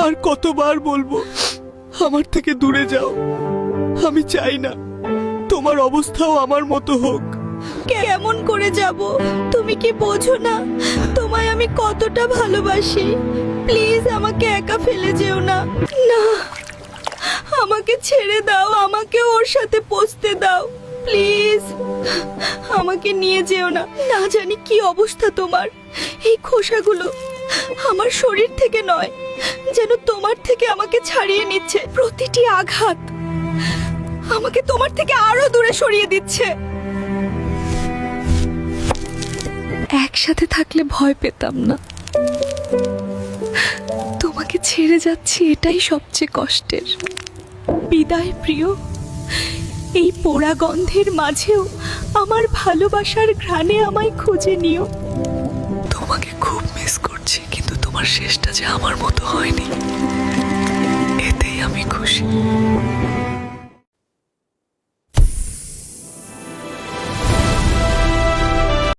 আর কতবার বলবো আমার থেকে দূরে যাও। আমি চাই না তোমার অবস্থাও আমার মতো হোক। কেমন করে যাব? তুমি কি বোঝো না তোমায় আমি কতটা ভালোবাসি? প্লিজ আমাকে একা ফেলে যেও না। না, আমাকে ছেড়ে দাও, আমাকে ওর সাথে পৌঁছতে দাও প্লিজ। আমাকে নিয়ে যেও না। না জানি কি অবস্থা তোমার। এই খোসাগুলো আমার শরীর থেকে নয়, যেন তোমার থেকে আমাকে ছাড়িয়ে নিচ্ছে। প্রতিটি আঘাত আমাকে তোমার থেকে আরো দূরে সরিয়ে দিচ্ছে। একসাথে থাকলে ভয় পেতাম না, তোমাকে ছেড়ে যাচ্ছি এটাই সবচেয়ে কষ্টের। বিদায় প্রিয়। এই পোড়া গন্ধের মাঝেও আমার ভালোবাসার ঘ্রাণে আমায় খুঁজে নিও। তোমাকে খুব মিস করছি, কিন্তু তোমার শেষটা যে আমার মতো হয়নি।